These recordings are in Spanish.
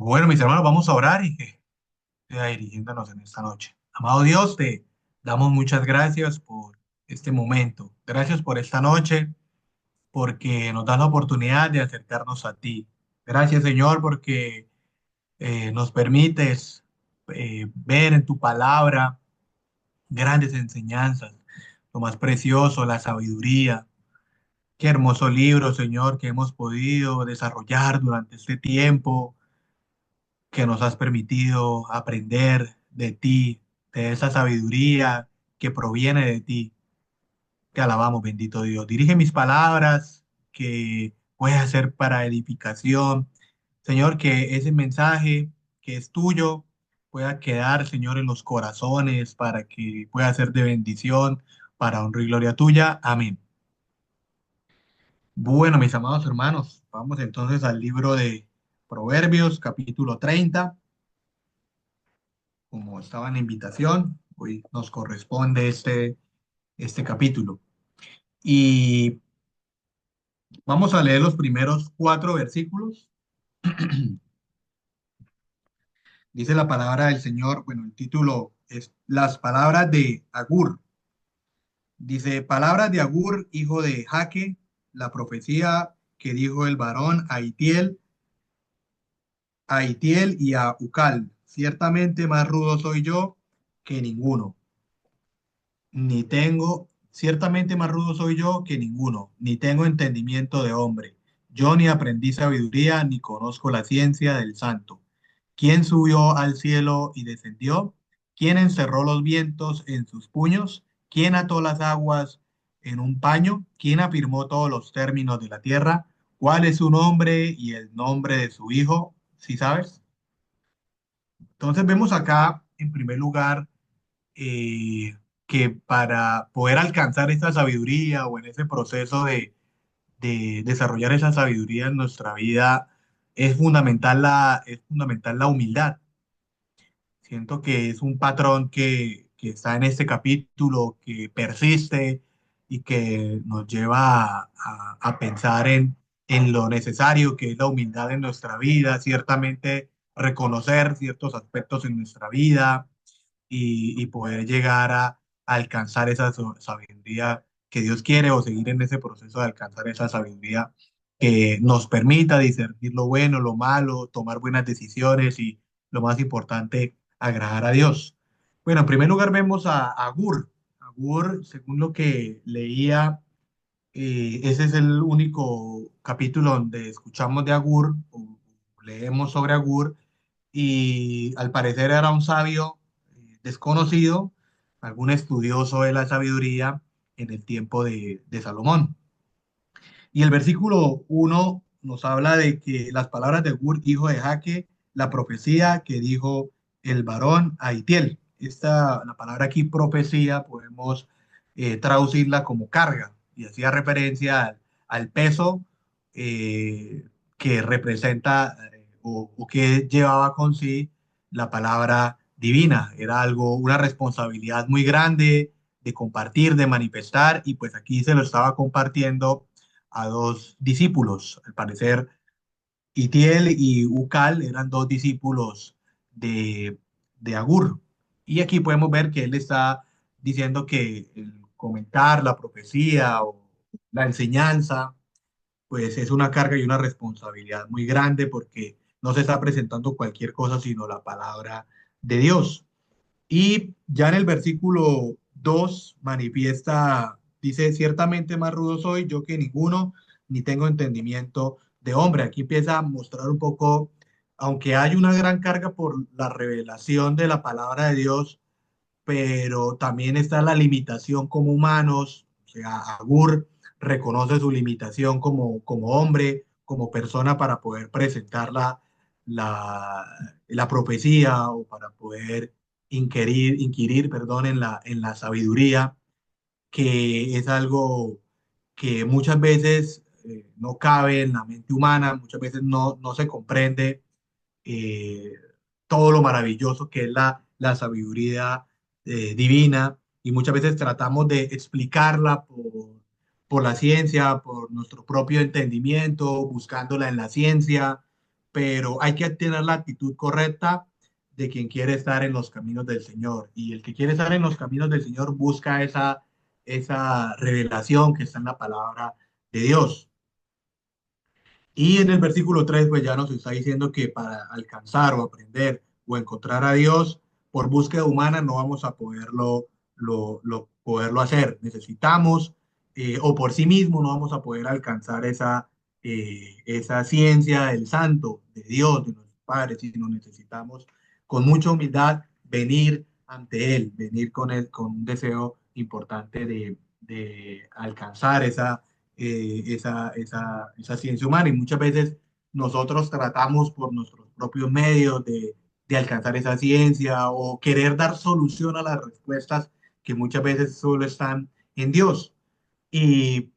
Bueno, mis hermanos, vamos a orar y que sea dirigiéndonos en esta noche. Amado Dios, te damos muchas gracias por este momento. Gracias por esta noche, porque nos das la oportunidad de acercarnos a ti. Gracias, Señor, porque nos permites ver en tu palabra grandes enseñanzas, lo más precioso, la sabiduría. Qué hermoso libro, Señor, que hemos podido desarrollar durante este tiempo que nos has permitido aprender de ti, de esa sabiduría que proviene de ti. Te alabamos, bendito Dios. Dirige mis palabras, que pueda ser para edificación. Señor, que ese mensaje que es tuyo pueda quedar, Señor, en los corazones para que pueda ser de bendición para honra y gloria tuya. Amén. Bueno, mis amados hermanos, vamos entonces al libro de Proverbios, capítulo 30. Como estaba en la invitación, hoy nos corresponde este capítulo. Y vamos a leer los primeros cuatro versículos. Dice la palabra del Señor, bueno, el título es Las palabras de Agur. Dice, palabras de Agur, hijo de Jaque, la profecía que dijo el varón a Itiel y a Ucal. Ciertamente más rudo soy yo que ninguno. Ni tengo, ciertamente más rudo soy yo que ninguno, ni tengo entendimiento de hombre. Yo ni aprendí sabiduría, ni conozco la ciencia del santo. ¿Quién subió al cielo y descendió? ¿Quién encerró los vientos en sus puños? ¿Quién ató las aguas en un paño? ¿Quién afirmó todos los términos de la tierra? ¿Cuál es su nombre y el nombre de su hijo? ¿Sí sabes? Entonces vemos acá, en primer lugar, que para poder alcanzar esa sabiduría o en ese proceso de desarrollar esa sabiduría en nuestra vida, es fundamental la humildad. Siento que es un patrón que está en este capítulo, que persiste y que nos lleva a pensar en lo necesario que es la humildad en nuestra vida, ciertamente reconocer ciertos aspectos en nuestra vida y poder llegar a alcanzar esa sabiduría que Dios quiere o seguir en ese proceso de alcanzar esa sabiduría que nos permita discernir lo bueno, lo malo, tomar buenas decisiones y lo más importante, agradar a Dios. Bueno, en primer lugar vemos a Gur. Gur, según lo que leía, ese es el único capítulo donde escuchamos de Agur o leemos sobre Agur y al parecer era un sabio desconocido, algún estudioso de la sabiduría en el tiempo de Salomón. Y el versículo 1 nos habla de que las palabras de Gur, hijo de Jaque, la profecía que dijo el varón a Itiel. La palabra aquí, profecía, podemos traducirla como carga y hacía referencia al peso que representa o que llevaba con sí la palabra divina. Era algo, una responsabilidad muy grande de compartir, de manifestar, y pues aquí se lo estaba compartiendo a dos discípulos. Al parecer, Itiel y Ucal eran dos discípulos de, de Agur. Y aquí podemos ver que él está diciendo que el comentar la profecía o la enseñanza, pues es una carga y una responsabilidad muy grande porque no se está presentando cualquier cosa sino la palabra de Dios. Y ya en el versículo 2 manifiesta, dice, ciertamente más rudo soy yo que ninguno, ni tengo entendimiento de hombre. Aquí empieza a mostrar un poco, aunque hay una gran carga por la revelación de la palabra de Dios, pero también está la limitación como humanos. O sea, Agur reconoce su limitación como hombre, como persona para poder presentar la, la profecía o para poder inquirir, perdón, en la sabiduría, que es algo que muchas veces no cabe en la mente humana, muchas veces no se comprende eh, todo lo maravilloso que es la sabiduría divina y muchas veces tratamos de explicarla por la ciencia, por nuestro propio entendimiento, buscándola en la ciencia, pero hay que tener la actitud correcta de quien quiere estar en los caminos del Señor. Y el que quiere estar en los caminos del Señor busca esa revelación que está en la palabra de Dios. Y en el versículo 3 pues ya nos está diciendo que para alcanzar o aprender o encontrar a Dios por búsqueda humana no vamos a poderlo hacer. Necesitamos, o por sí mismo no vamos a poder alcanzar esa ciencia del santo, de Dios, de nuestros padres, sino necesitamos con mucha humildad venir ante Él, venir con Él con un deseo importante de alcanzar esa ciencia humana. Y muchas veces nosotros tratamos por nuestros propios medios de alcanzar esa ciencia o querer dar solución a las respuestas que muchas veces solo están en Dios. Y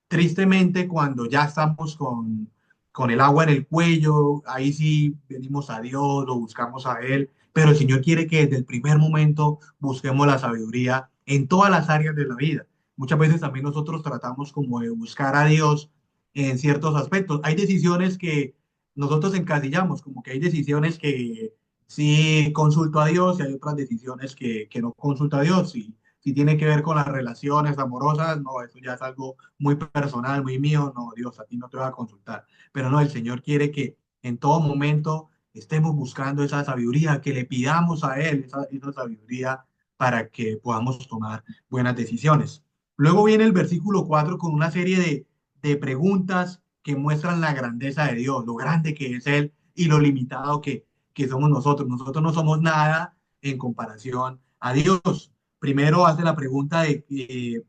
tristemente, cuando ya estamos con el agua en el cuello, ahí sí venimos a Dios, lo buscamos a Él, pero el Señor quiere que desde el primer momento busquemos la sabiduría en todas las áreas de la vida. Muchas veces también nosotros tratamos como de buscar a Dios en ciertos aspectos. Hay decisiones que nosotros encasillamos, como que hay decisiones que sí consulto a Dios y hay otras decisiones que no consulto a Dios. Si tiene que ver con las relaciones amorosas, no, eso ya es algo muy personal, muy mío, no, Dios, a ti no te va a consultar. Pero no, el Señor quiere que en todo momento estemos buscando esa sabiduría, que le pidamos a Él esa sabiduría para que podamos tomar buenas decisiones. Luego viene el versículo 4 con una serie de preguntas que muestran la grandeza de Dios, lo grande que es Él y lo limitado que somos nosotros. Nosotros no somos nada en comparación a Dios. Primero hace la pregunta de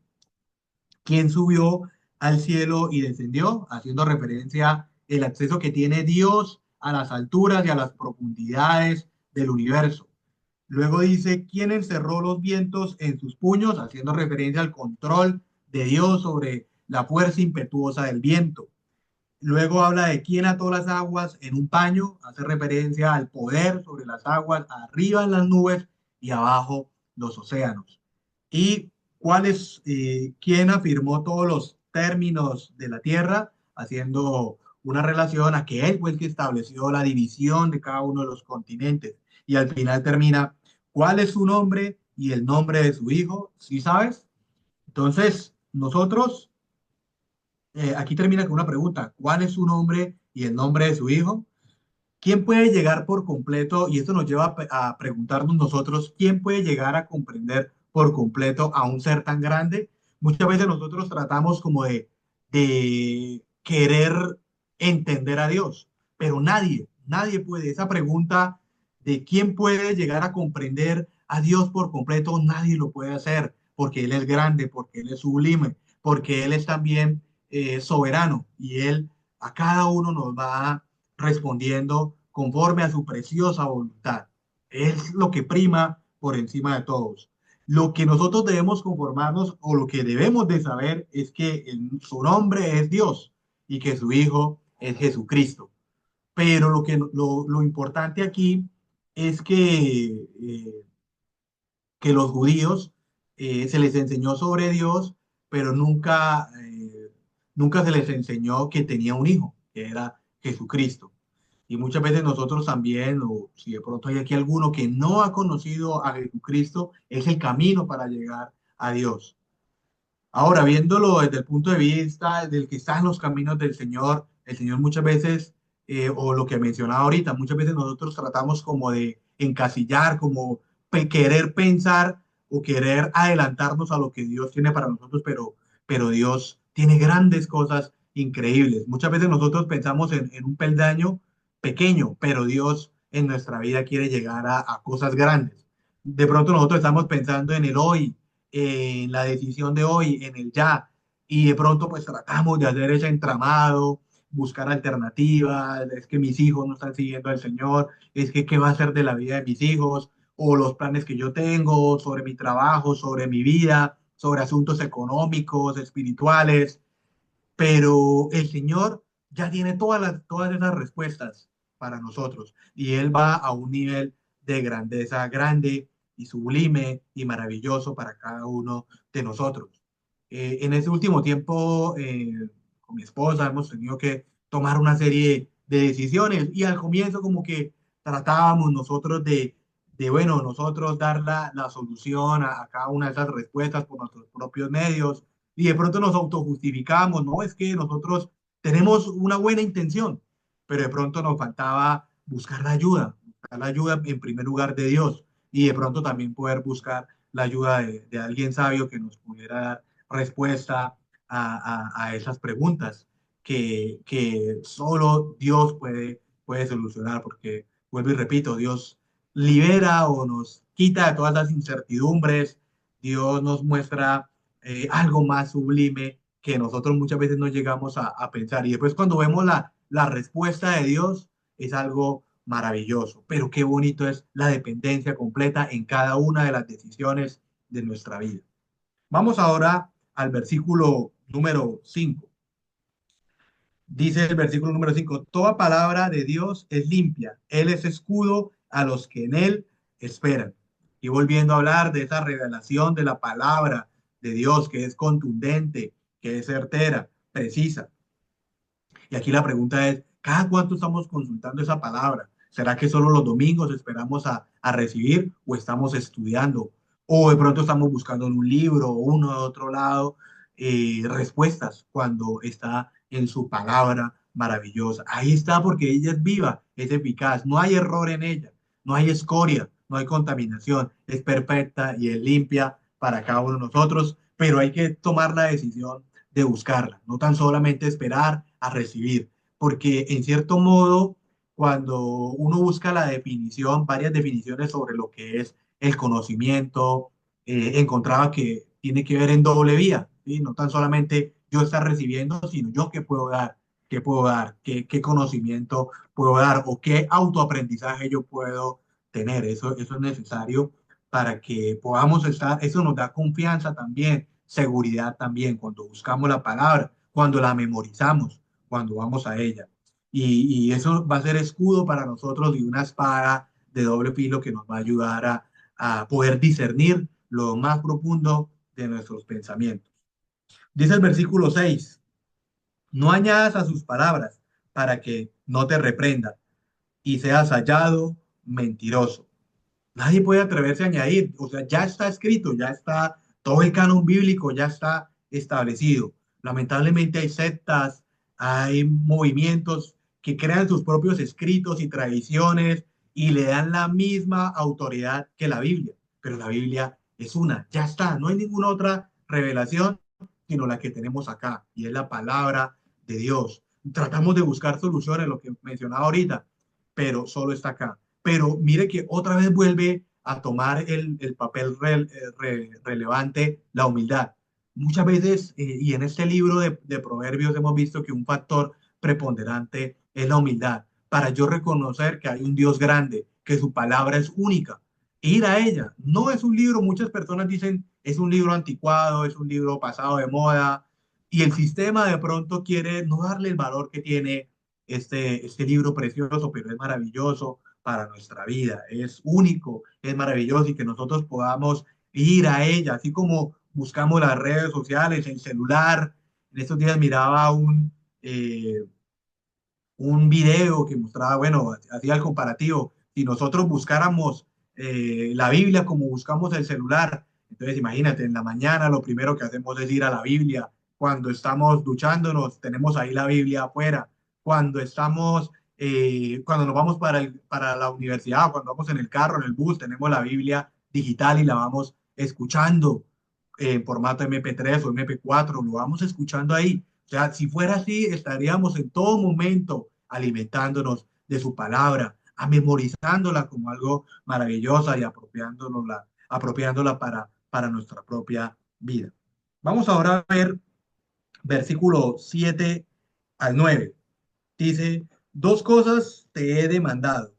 quién subió al cielo y descendió, haciendo referencia el acceso que tiene Dios a las alturas y a las profundidades del universo. Luego dice, ¿quién encerró los vientos en sus puños? Haciendo referencia al control de Dios sobre la fuerza impetuosa del viento. Luego habla de quién ató las aguas en un paño, hace referencia al poder sobre las aguas, arriba en las nubes y abajo los océanos. Y quién afirmó todos los términos de la tierra, haciendo una relación a que él fue el que estableció la división de cada uno de los continentes. Y al final termina, ¿cuál es su nombre y el nombre de su hijo? ¿Sí sabes? Entonces, nosotros aquí termina con una pregunta. ¿Cuál es su nombre y el nombre de su hijo? ¿Quién puede llegar por completo? Y esto nos lleva a preguntarnos nosotros, ¿quién puede llegar a comprender por completo a un ser tan grande? Muchas veces nosotros tratamos como de querer entender a Dios, pero nadie puede. Esa pregunta de quién puede llegar a comprender a Dios por completo, nadie lo puede hacer, porque Él es grande, porque Él es sublime, porque Él es también soberano y Él a cada uno nos va respondiendo conforme a su preciosa voluntad. Es lo que prima por encima de todos. Lo que nosotros debemos conformarnos o lo que debemos de saber es que su nombre es Dios y que su Hijo es Jesucristo. Pero lo importante aquí es que los judíos se les enseñó sobre Dios, pero nunca se les enseñó que tenía un hijo, que era Jesucristo. Y muchas veces nosotros también, o si de pronto hay aquí alguno que no ha conocido a Jesucristo, es el camino para llegar a Dios. Ahora, viéndolo desde el punto de vista del que está en los caminos del Señor, el Señor muchas veces, o lo que mencionaba ahorita, muchas veces nosotros tratamos como de encasillar, como querer pensar o querer adelantarnos a lo que Dios tiene para nosotros, pero Dios tiene grandes cosas increíbles. Muchas veces nosotros pensamos en un peldaño pequeño, pero Dios en nuestra vida quiere llegar a cosas grandes. De pronto nosotros estamos pensando en el hoy, en la decisión de hoy, en el ya, y de pronto pues tratamos de hacer ese entramado, buscar alternativas, es que mis hijos no están siguiendo al Señor, es que qué va a ser de la vida de mis hijos, o los planes que yo tengo sobre mi trabajo, sobre mi vida, sobre asuntos económicos, espirituales, pero el Señor ya tiene todas esas respuestas para nosotros y Él va a un nivel de grandeza grande y sublime y maravilloso para cada uno de nosotros. En este último tiempo, con mi esposa hemos tenido que tomar una serie de decisiones. Y al comienzo como que tratábamos nosotros bueno, nosotros dar la solución a cada una de esas respuestas por nuestros propios medios. Y de pronto nos autojustificamos, no, es que nosotros tenemos una buena intención, pero de pronto nos faltaba buscar la ayuda en primer lugar de Dios y de pronto también poder buscar la ayuda de alguien sabio que nos pudiera dar respuesta a esas preguntas que solo Dios puede solucionar, porque vuelvo y repito, Dios libera o nos quita de todas las incertidumbres, Dios nos muestra algo más sublime que nosotros muchas veces no llegamos a pensar. Y después cuando vemos la respuesta de Dios, es algo maravilloso. Pero qué bonito es la dependencia completa en cada una de las decisiones de nuestra vida. Vamos ahora al versículo número 5. Dice el versículo número 5: toda palabra de Dios es limpia, Él es escudo a los que en Él esperan. Y volviendo a hablar de esa revelación de la palabra de Dios, que es contundente, que es certera, precisa. Y aquí la pregunta es, ¿cada cuánto estamos consultando esa palabra? ¿Será que solo los domingos esperamos a recibir o estamos estudiando? O de pronto estamos buscando en un libro o uno de otro lado respuestas cuando está en su palabra maravillosa. Ahí está porque ella es viva, es eficaz, no hay error en ella, no hay escoria, no hay contaminación, es perfecta y es limpia para cada uno de nosotros, pero hay que tomar la decisión de buscarla, no tan solamente esperar a recibir, porque en cierto modo, cuando uno busca la definición, varias definiciones sobre lo que es el conocimiento, encontraba que tiene que ver en doble vía, ¿sí? No tan solamente yo estar recibiendo, sino yo qué puedo dar, qué conocimiento puedo dar o qué autoaprendizaje yo puedo tener. Eso es necesario para que podamos estar, eso nos da confianza también, seguridad también, cuando buscamos la palabra, cuando la memorizamos, cuando vamos a ella. Y eso va a ser escudo para nosotros y una espada de doble filo que nos va a ayudar a poder discernir lo más profundo de nuestros pensamientos. Dice el versículo 6: no añadas a sus palabras para que no te reprenda y seas hallado mentiroso. Nadie puede atreverse a añadir, o sea, ya está escrito, ya está, todo el canon bíblico ya está establecido. Lamentablemente hay sectas, hay movimientos que crean sus propios escritos y tradiciones y le dan la misma autoridad que la Biblia, pero la Biblia es una, ya está, no hay ninguna otra revelación sino la que tenemos acá, y es la palabra de Dios. Tratamos de buscar soluciones, lo que mencionaba ahorita, pero solo está acá. Pero mire que otra vez vuelve a tomar el papel relevante la humildad. Muchas veces, y en este libro de Proverbios hemos visto que un factor preponderante es la humildad, para yo reconocer que hay un Dios grande, que su palabra es única, e ir a ella. No es un libro, muchas personas dicen, es un libro anticuado, es un libro pasado de moda, y el sistema de pronto quiere no darle el valor que tiene este libro precioso, pero es maravilloso para nuestra vida, es único, es maravilloso y que nosotros podamos ir a ella, así como buscamos las redes sociales, el celular. En estos días miraba un video que mostraba, bueno, hacía el comparativo, si nosotros buscáramos la Biblia como buscamos el celular, entonces imagínate, en la mañana lo primero que hacemos es ir a la Biblia, cuando estamos duchándonos tenemos ahí la Biblia afuera, cuando nos vamos para la universidad, cuando vamos en el carro, en el bus, tenemos la Biblia digital y la vamos escuchando en formato MP3 o MP4, lo vamos escuchando ahí. O sea, si fuera así, estaríamos en todo momento alimentándonos de su palabra, memorizándola como algo maravillosa y apropiándola para nuestra propia vida. Vamos ahora a ver versículo 7 al 9. Dice, dos cosas te he demandado,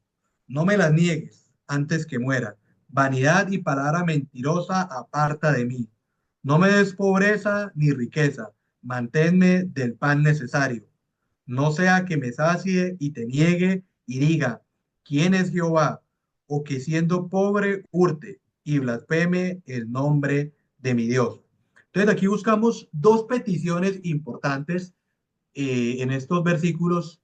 no me las niegues antes que muera. Vanidad y palabra mentirosa aparta de mí. No me des pobreza ni riqueza, manténme del pan necesario. No sea que me sacie y te niegue y diga, ¿quién es Jehová? O que siendo pobre hurte y blasfeme el nombre de mi Dios. Entonces aquí buscamos dos peticiones importantes en estos versículos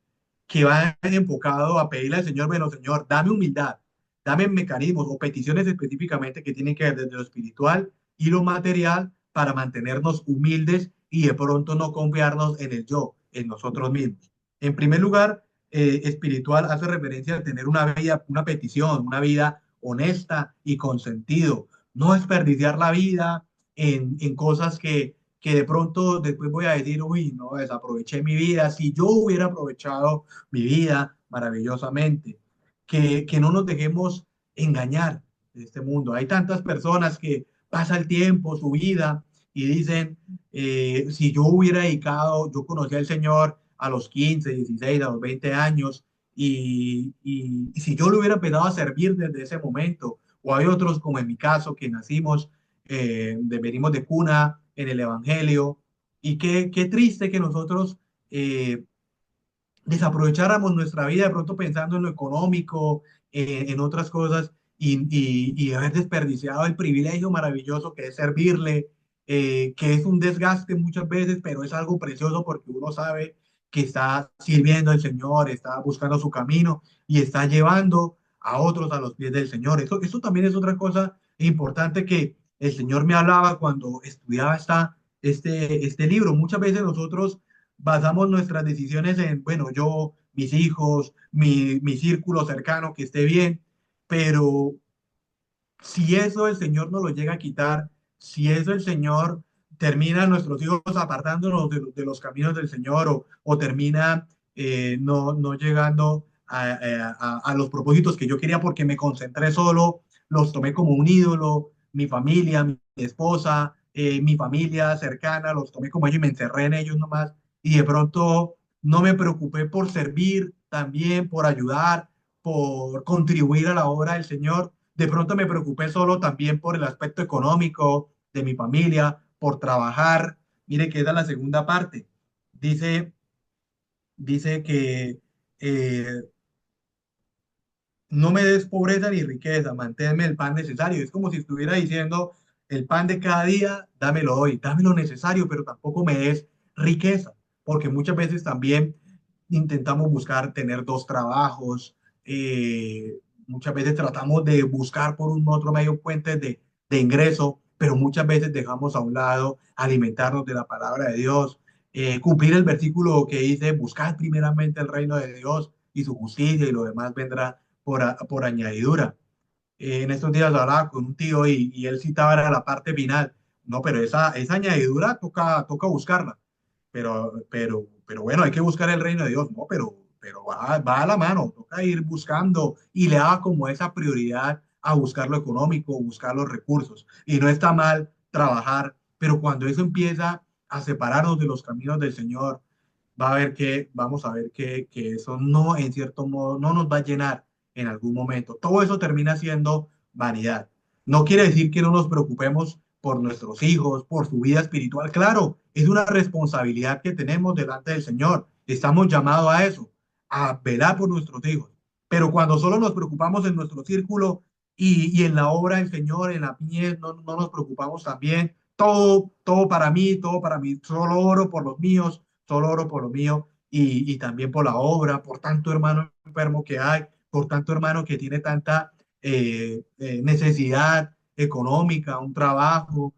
que va enfocado a pedirle al Señor, bueno, Señor, dame humildad, dame mecanismos o peticiones específicamente que tienen que ver desde lo espiritual y lo material para mantenernos humildes y de pronto no confiarnos en el yo, en nosotros mismos. En primer lugar, espiritual hace referencia a tener una vida, una petición, una vida honesta y con sentido, no desperdiciar la vida en cosas que de pronto después voy a decir, uy, no, desaproveché mi vida. Si yo hubiera aprovechado mi vida maravillosamente, que no nos dejemos engañar de este mundo. Hay tantas personas que pasa el tiempo, su vida, y dicen, si yo hubiera dedicado, yo conocí al Señor a los 15 16 a los 20 años, y si yo le hubiera empezado a servir desde ese momento, o hay otros como en mi caso, que nacimos, venimos de cuna en el Evangelio, y qué triste que nosotros desaprovecháramos nuestra vida de pronto pensando en lo económico, en otras cosas, y haber desperdiciado el privilegio maravilloso que es servirle, que es un desgaste muchas veces, pero es algo precioso porque uno sabe que está sirviendo al Señor, está buscando su camino y está llevando a otros a los pies del Señor. Eso también es otra cosa importante que el Señor me hablaba cuando estudiaba este libro. Muchas veces nosotros basamos nuestras decisiones en, bueno, yo, mis hijos, mi círculo cercano que esté bien, pero si eso el Señor nos lo llega a quitar, si eso el Señor termina nuestros hijos apartándonos de los caminos del Señor o termina no llegando a los propósitos que yo quería porque me concentré solo, los tomé como un ídolo, mi familia, mi esposa, mi familia cercana, los tomé como ellos y me encerré en ellos nomás y de pronto no me preocupé por servir también, por ayudar, por contribuir a la obra del Señor. De pronto me preocupé solo también por el aspecto económico de mi familia, por trabajar. Mire que es la segunda parte. Dice, dice que eh, no me des pobreza ni riqueza, manténme el pan necesario. Es como si estuviera diciendo, el pan de cada día, dámelo hoy, dame lo necesario, pero tampoco me des riqueza, porque muchas veces también intentamos buscar tener dos trabajos, muchas veces tratamos de buscar por un otro medio fuentes de ingreso, pero muchas veces dejamos a un lado alimentarnos de la palabra de Dios, cumplir el versículo que dice, buscad primeramente el reino de Dios y su justicia y lo demás vendrá por añadidura. En estos días hablaba con un tío y él citaba era la parte final. No, pero esa añadidura toca buscarla. Pero bueno, hay que buscar el reino de Dios, ¿no? Pero va a la mano, toca ir buscando y le da como esa prioridad a buscar lo económico, buscar los recursos. Y no está mal trabajar, pero cuando eso empieza a separarnos de los caminos del Señor, vamos a ver que eso no, en cierto modo, no nos va a llenar en algún momento. Todo eso termina siendo vanidad. No quiere decir que no nos preocupemos por nuestros hijos, por su vida espiritual. Claro, es una responsabilidad que tenemos delante del Señor. Estamos llamados a eso, a velar por nuestros hijos. Pero cuando solo nos preocupamos en nuestro círculo y en la obra del Señor, en la mies, no nos preocupamos también. Todo para mí, solo oro por los míos, solo oro por lo mío y también por la obra, por tanto hermano enfermo que hay, por tanto hermano que tiene tanta necesidad económica, un trabajo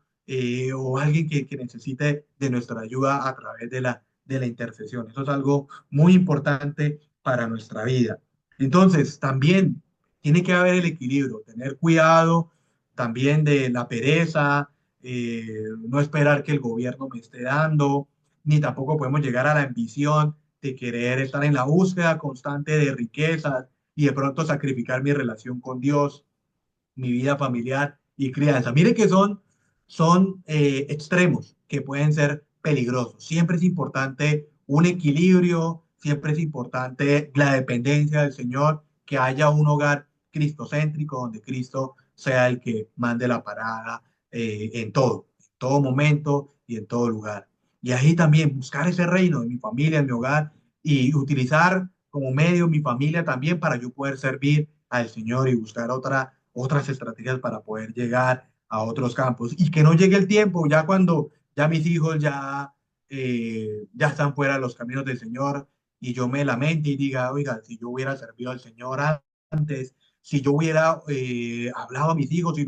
o alguien que necesite de nuestra ayuda a través de la intercesión. Eso es algo muy importante para nuestra vida. Entonces, también tiene que haber el equilibrio, tener cuidado también de la pereza, no esperar que el gobierno me esté dando, ni tampoco podemos llegar a la ambición de querer estar en la búsqueda constante de riquezas y de pronto sacrificar mi relación con Dios, mi vida familiar y crianza. Mire que son extremos que pueden ser peligrosos. Siempre es importante un equilibrio, siempre es importante la dependencia del Señor, que haya un hogar cristocéntrico donde Cristo sea el que mande la parada en todo momento y en todo lugar. Y ahí también buscar ese reino de mi familia, en mi hogar y utilizar como medio mi familia también para yo poder servir al Señor y buscar otras estrategias para poder llegar a otros campos y que no llegue el tiempo ya cuando ya mis hijos ya están fuera de los caminos del Señor, y yo me lamente y diga, oiga, si yo hubiera servido al Señor antes, si yo hubiera hablado a mis hijos y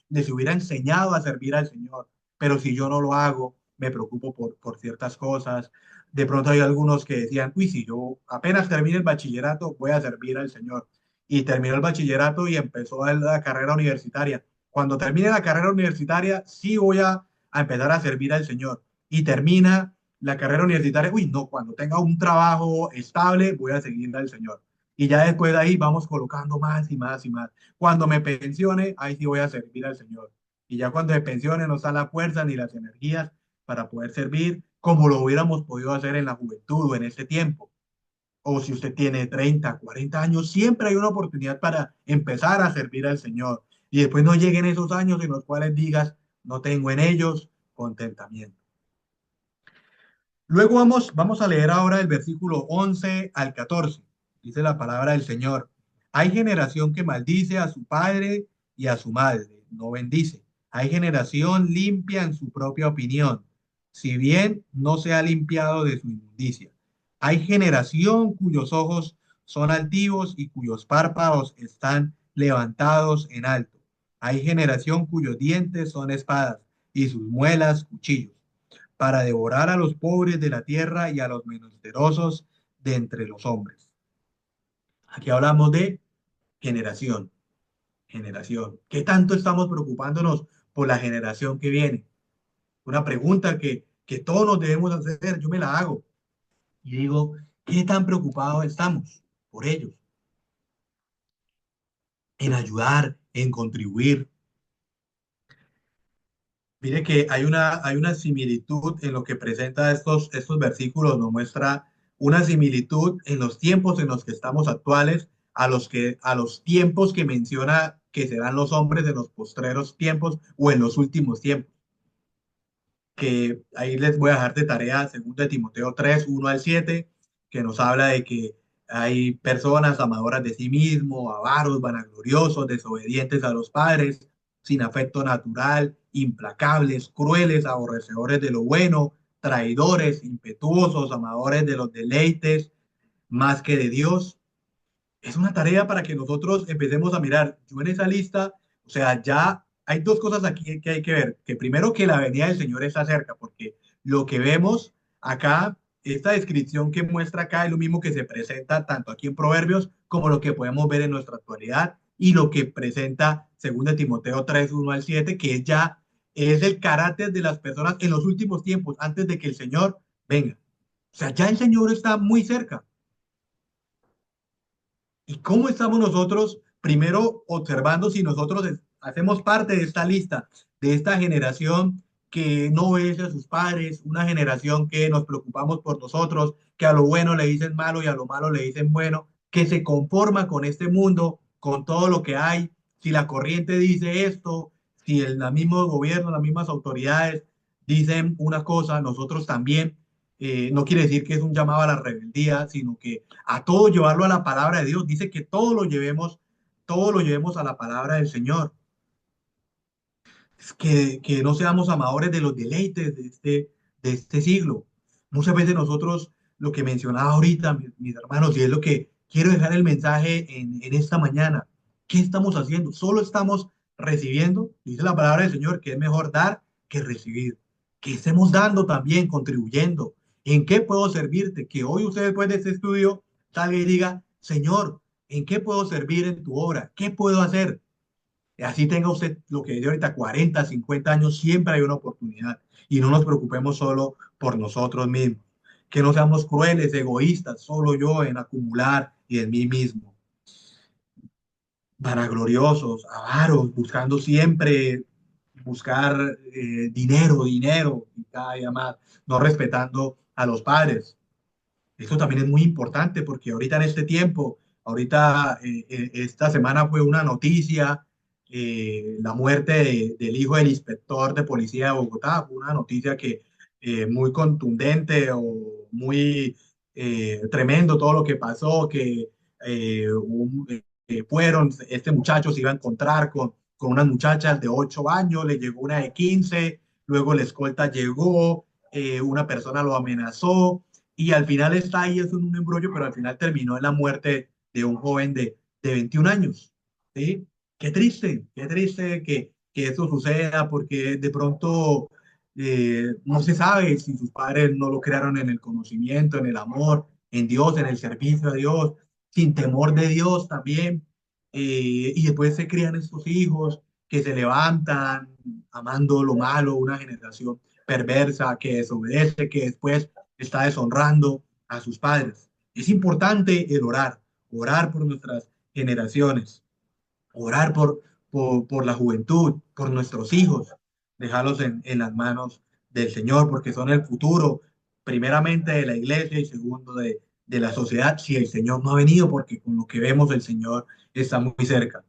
les hubiera enseñado a servir al Señor, pero si yo no lo hago, me preocupo por ciertas cosas. De pronto hay algunos que decían, uy, si yo apenas termine el bachillerato, voy a servir al Señor. Y terminó el bachillerato y empezó la carrera universitaria. Cuando termine la carrera universitaria, sí voy a empezar a servir al Señor. Y termina la carrera universitaria, uy, no, cuando tenga un trabajo estable, voy a seguir al Señor. Y ya después de ahí vamos colocando más y más y más. Cuando me pensione, ahí sí voy a servir al Señor. Y ya cuando me pensione, no está la fuerza ni las energías para poder servir como lo hubiéramos podido hacer en la juventud o en este tiempo. O si usted tiene 30 40 años, siempre hay una oportunidad para empezar a servir al Señor. Y después no lleguen esos años en los cuales digas, no tengo en ellos contentamiento. Luego vamos a leer ahora el versículo 11 al 14. Dice la palabra del Señor. Hay generación que maldice a su padre y a su madre, no bendice. Hay generación limpia en su propia opinión, si bien no se ha limpiado de su inmundicia. Hay generación cuyos ojos son altivos y cuyos párpados están levantados en alto. Hay generación cuyos dientes son espadas y sus muelas cuchillos para devorar a los pobres de la tierra y a los menesterosos de entre los hombres. Aquí hablamos de generación, generación. ¿Qué tanto estamos preocupándonos por la generación que viene? Una pregunta que todos nos debemos hacer, yo me la hago y digo, ¿qué tan preocupados estamos por ellos? En ayudar, en contribuir. Mire que hay una similitud en lo que presenta estos versículos, nos muestra una similitud en los tiempos en los que estamos actuales a los tiempos que menciona que serán los hombres en los postreros tiempos o en los últimos tiempos. Que ahí les voy a dejar de tarea 2 Timoteo 3 1 al 7 que nos habla de que hay personas amadoras de sí mismo, avaros, vanagloriosos, desobedientes a los padres, sin afecto natural, implacables, crueles, aborrecedores de lo bueno, traidores, impetuosos, amadores de los deleites, más que de Dios. Es una tarea para que nosotros empecemos a mirar. Yo en esa lista, o sea, ya hay dos cosas aquí que hay que ver. Que primero que la venida del Señor está cerca, porque lo que vemos acá, esta descripción que muestra acá es lo mismo que se presenta tanto aquí en Proverbios como lo que podemos ver en nuestra actualidad y lo que presenta 2 Timoteo 3 1 al 7 que ya es el carácter de las personas en los últimos tiempos, antes de que el Señor venga. O sea, ya el Señor está muy cerca. ¿Y cómo estamos nosotros, primero, observando si nosotros hacemos parte de esta lista, de esta generación que no obedece a sus padres, una generación que nos preocupamos por nosotros, que a lo bueno le dicen malo y a lo malo le dicen bueno, que se conforma con este mundo, con todo lo que hay? Si la corriente dice esto, si el mismo gobierno, las mismas autoridades dicen una cosa, nosotros también. No quiere decir que es un llamado a la rebeldía, sino que a todo llevarlo a la palabra de Dios. Dice que todo lo llevemos a la palabra del Señor. Es que no seamos amadores de los deleites de este siglo. Muchas veces nosotros, lo que mencionaba ahorita, mis hermanos, y es lo que quiero dejar el mensaje en esta mañana. ¿Qué estamos haciendo? Solo estamos recibiendo. Dice la palabra del Señor que es mejor dar que recibir. Que estemos dando también, contribuyendo. ¿En qué puedo servirte? Que hoy usted después de este estudio salga y diga, Señor, ¿en qué puedo servir en tu obra? ¿Qué puedo hacer? Así tenga usted lo que dice ahorita, 40 50 años, siempre hay una oportunidad. Y no nos preocupemos solo por nosotros mismos. Que no seamos crueles, egoístas, solo yo en acumular y en mí mismo. Vanagloriosos, avaros, buscando siempre buscar dinero, dinero, y cada día más, no respetando a los padres. Esto también es muy importante porque ahorita en este tiempo, ahorita esta semana fue una noticia, la muerte del hijo del inspector de policía de Bogotá, fue una noticia que muy contundente o muy tremendo todo lo que pasó, que este muchacho se iba a encontrar con unas muchachas de 8 años, le llegó una de 15, luego la escolta llegó, una persona lo amenazó y al final está ahí, es un embrollo, pero al final terminó en la muerte de un joven de 21 años, ¿sí? Qué triste que eso suceda, porque de pronto no se sabe si sus padres no lo crearon en el conocimiento, en el amor, en Dios, en el servicio a Dios, sin temor de Dios también, y después se crían estos hijos que se levantan amando lo malo, una generación perversa que desobedece, que después está deshonrando a sus padres. Es importante el orar, orar por nuestras generaciones, orar por la juventud, por nuestros hijos, dejarlos en las manos del Señor, porque son el futuro, primeramente de la iglesia y segundo de la sociedad, si el Señor no ha venido, porque con lo que vemos el Señor está muy cerca.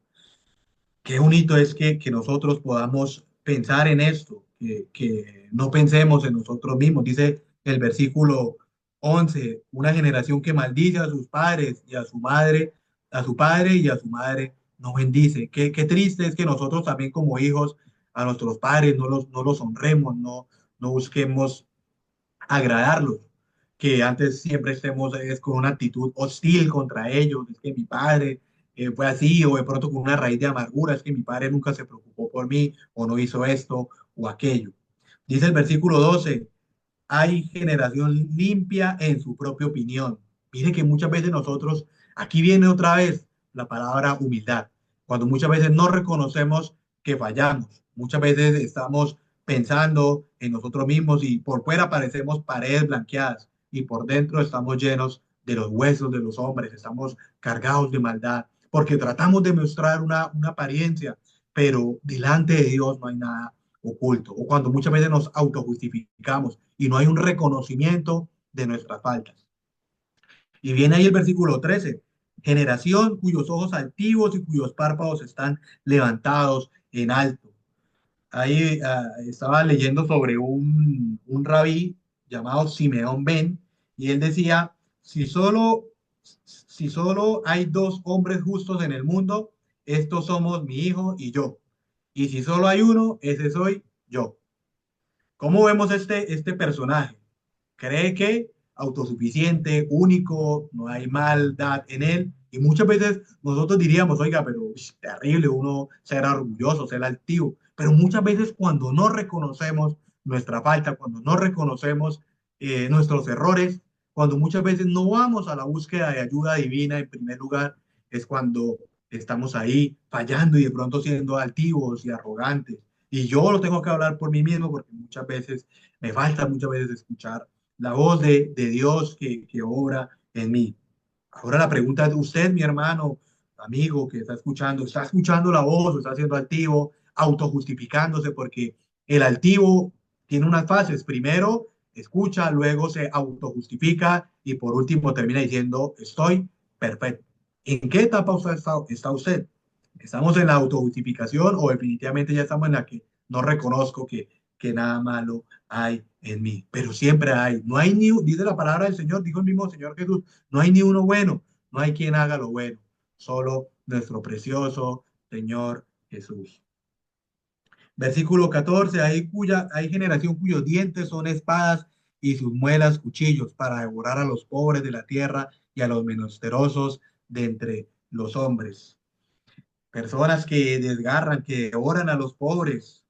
Qué bonito es que nosotros podamos pensar en esto, que no pensemos en nosotros mismos. Dice el versículo 11: una generación que maldice a sus padres y a su madre, a su padre y a su madre no bendice. Qué triste es que nosotros también como hijos a nuestros padres no los honremos, no busquemos agradarlos, que antes siempre estemos con una actitud hostil contra ellos, es que mi padre fue así, o de pronto con una raíz de amargura, es que mi padre nunca se preocupó por mí, o no hizo esto o aquello. Dice el versículo 12: hay generación limpia en su propia opinión. Mire que muchas veces nosotros, aquí viene otra vez la palabra humildad, cuando muchas veces no reconocemos que fallamos, muchas veces estamos pensando en nosotros mismos y por fuera parecemos paredes blanqueadas y por dentro estamos llenos de los huesos de los hombres, estamos cargados de maldad, porque tratamos de mostrar una apariencia, pero delante de Dios no hay nada oculto, o cuando muchas veces nos autojustificamos y no hay un reconocimiento de nuestras faltas. Y viene ahí el versículo 13: generación cuyos ojos altivos y cuyos párpados están levantados en alto. Ahí estaba leyendo sobre un rabí llamado Simeón Ben, y él decía, si solo hay dos hombres justos en el mundo, estos somos mi hijo y yo. Y si solo hay uno, ese soy yo. ¿Cómo vemos este personaje? Cree que autosuficiente, único, no hay maldad en él. Y muchas veces nosotros diríamos, oiga, pero terrible uno ser orgulloso, ser altivo. Pero muchas veces cuando no reconocemos nuestra falta, cuando no reconocemos nuestros errores, cuando muchas veces no vamos a la búsqueda de ayuda divina en primer lugar, es cuando estamos ahí fallando y de pronto siendo altivos y arrogantes. Y yo lo tengo que hablar por mí mismo porque muchas veces me falta muchas veces escuchar la voz de Dios que obra en mí. Ahora la pregunta es, usted, mi hermano, amigo que está escuchando la voz, está siendo altivo, autojustificándose, porque el altivo tiene unas fases. Primero escucha, luego se autojustifica y por último termina diciendo, estoy perfecto. ¿En qué etapa está usted? ¿Estamos en la autojustificación o definitivamente ya estamos en la que no reconozco que nada malo hay en mí? Pero siempre hay, no hay ni, dice la palabra del Señor, dijo el mismo Señor Jesús, no hay ni uno bueno, no hay quien haga lo bueno, solo nuestro precioso Señor Jesús. Versículo 14: hay generación cuyos dientes son espadas y sus muelas cuchillos para devorar a los pobres de la tierra y a los menesterosos de entre los hombres. Personas que desgarran, que oran a los pobres.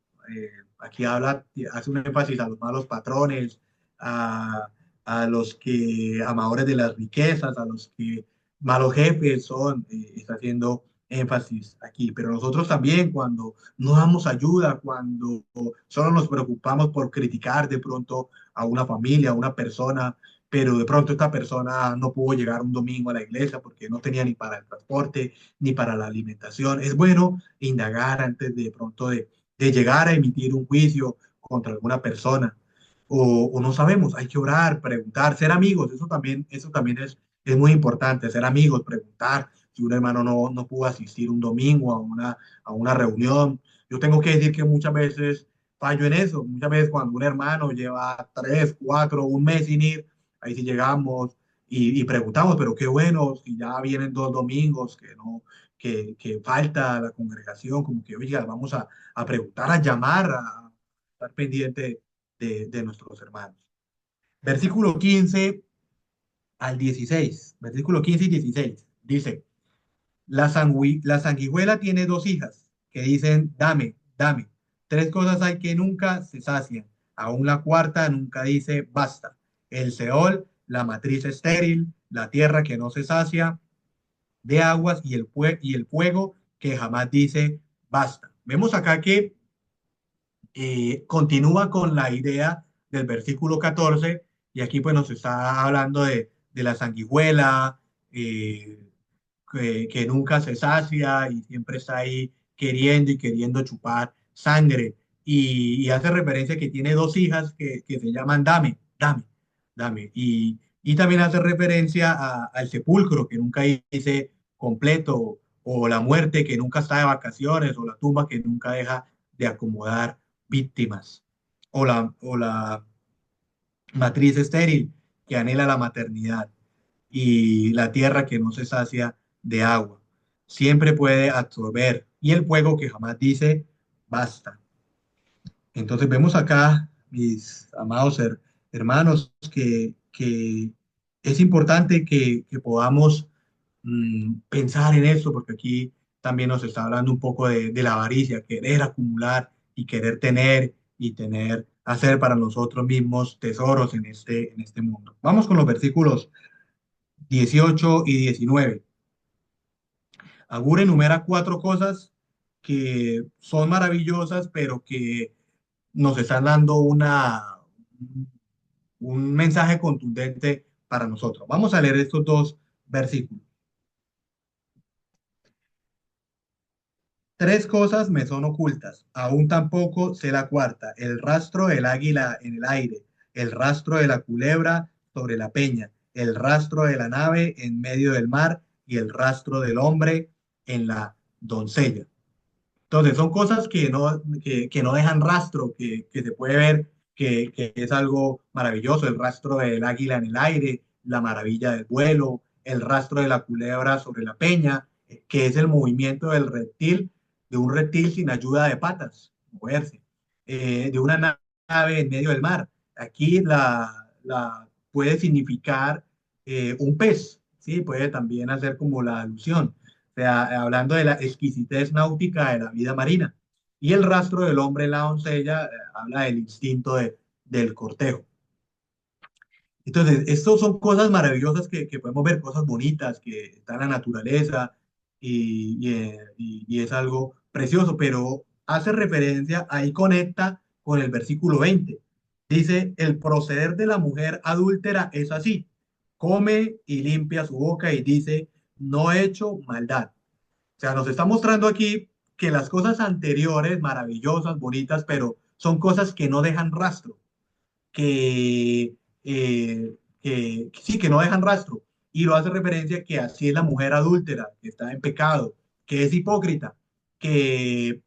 Aquí hace un énfasis a los malos patrones, a, a los que amadores de las riquezas, a los que malos jefes son, está haciendo énfasis aquí. Pero nosotros también cuando no damos ayuda, cuando solo nos preocupamos por criticar de pronto a una familia, a una persona, pero de pronto esta persona no pudo llegar un domingo a la iglesia porque no tenía ni para el transporte, ni para la alimentación. Es bueno indagar antes de pronto de llegar a emitir un juicio contra alguna persona. O no sabemos, hay que orar, preguntar, ser amigos, eso también es muy importante, ser amigos, preguntar si un hermano no pudo asistir un domingo a una reunión. Yo tengo que decir que muchas veces fallo en eso, muchas veces cuando un hermano lleva 3, 4, un mes sin ir, ahí sí llegamos y preguntamos, pero qué bueno, si ya vienen 2 domingos, que no, que falta la congregación, como que, oiga, vamos a preguntar, a llamar, a estar pendiente de nuestros hermanos. Versículo 15: al 16, versículo 15 y 16. Dice, la sanguijuela tiene dos hijas que dicen, dame, dame. Tres cosas hay que nunca se sacian. Aún la cuarta nunca dice, basta. El Seol, la matriz estéril, la tierra que no se sacia de aguas y el fuego que jamás dice, basta. Vemos acá que continúa con la idea del versículo 14 y aquí pues nos está hablando de la sanguijuela, eh, que nunca se sacia y siempre está ahí queriendo y queriendo chupar sangre. Y hace referencia que tiene dos hijas que se llaman Dame, Dame, Dame. Y también hace referencia al sepulcro que nunca dice completo, o la muerte que nunca está de vacaciones, o la tumba que nunca deja de acomodar víctimas, o la matriz estéril que anhela la maternidad y la tierra que no se sacia de agua. Siempre puede absorber y el fuego que jamás dice basta. Entonces vemos acá, mis amados hermanos, que es importante que podamos pensar en eso, porque aquí también nos está hablando un poco de la avaricia, querer acumular y querer tener y tener, hacer para nosotros mismos tesoros en este mundo. Vamos con los versículos 18 y 19. Agur enumera cuatro cosas que son maravillosas, pero que nos están dando un mensaje contundente para nosotros. Vamos a leer estos dos versículos. Tres cosas me son ocultas, aún tampoco sé la cuarta, el rastro del águila en el aire, el rastro de la culebra sobre la peña, el rastro de la nave en medio del mar y el rastro del hombre en la doncella. Entonces, son cosas que no dejan rastro, que se puede ver que es algo maravilloso, el rastro del águila en el aire, la maravilla del vuelo, el rastro de la culebra sobre la peña, que es el movimiento del reptil, de un reptil sin ayuda de patas, moverse, de una nave en medio del mar. Aquí la puede significar un pez, ¿sí? Puede también hacer como la alusión sea, hablando de la exquisitez náutica de la vida marina. Y el rastro del hombre en la doncella habla del instinto del cortejo. Entonces, estos son cosas maravillosas que podemos ver, cosas bonitas que están en la naturaleza y es algo precioso, pero hace referencia, ahí conecta con el versículo 20. Dice, el proceder de la mujer adúltera es así, come y limpia su boca y dice, no he hecho maldad. O sea, nos está mostrando aquí que las cosas anteriores, maravillosas, bonitas, pero son cosas que no dejan rastro, que, que sí, que no dejan rastro. Y lo hace referencia que así es la mujer adúltera, que está en pecado, que es hipócrita, que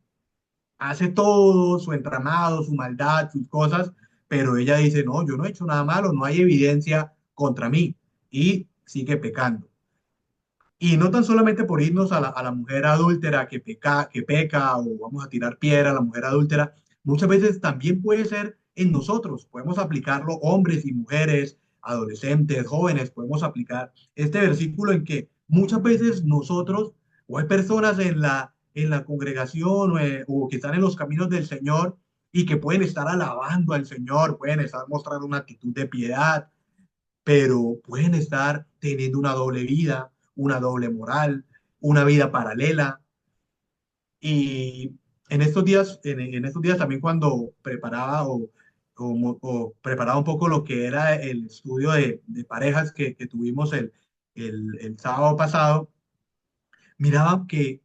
hace todo su entramado, su maldad, sus cosas, pero ella dice, no, yo no he hecho nada malo, no hay evidencia contra mí y sigue pecando. Y no tan solamente por irnos a la mujer adúltera que peca o vamos a tirar piedra a la mujer adúltera, muchas veces también puede ser en nosotros. Podemos aplicarlo hombres y mujeres, adolescentes, jóvenes, podemos aplicar este versículo en que muchas veces nosotros o hay personas en la congregación o que están en los caminos del Señor y que pueden estar alabando al Señor, pueden estar mostrando una actitud de piedad, pero pueden estar teniendo una doble vida, una doble moral, una vida paralela. Y en estos días también cuando preparaba o preparaba un poco lo que era el estudio de parejas que tuvimos el sábado pasado, miraba qué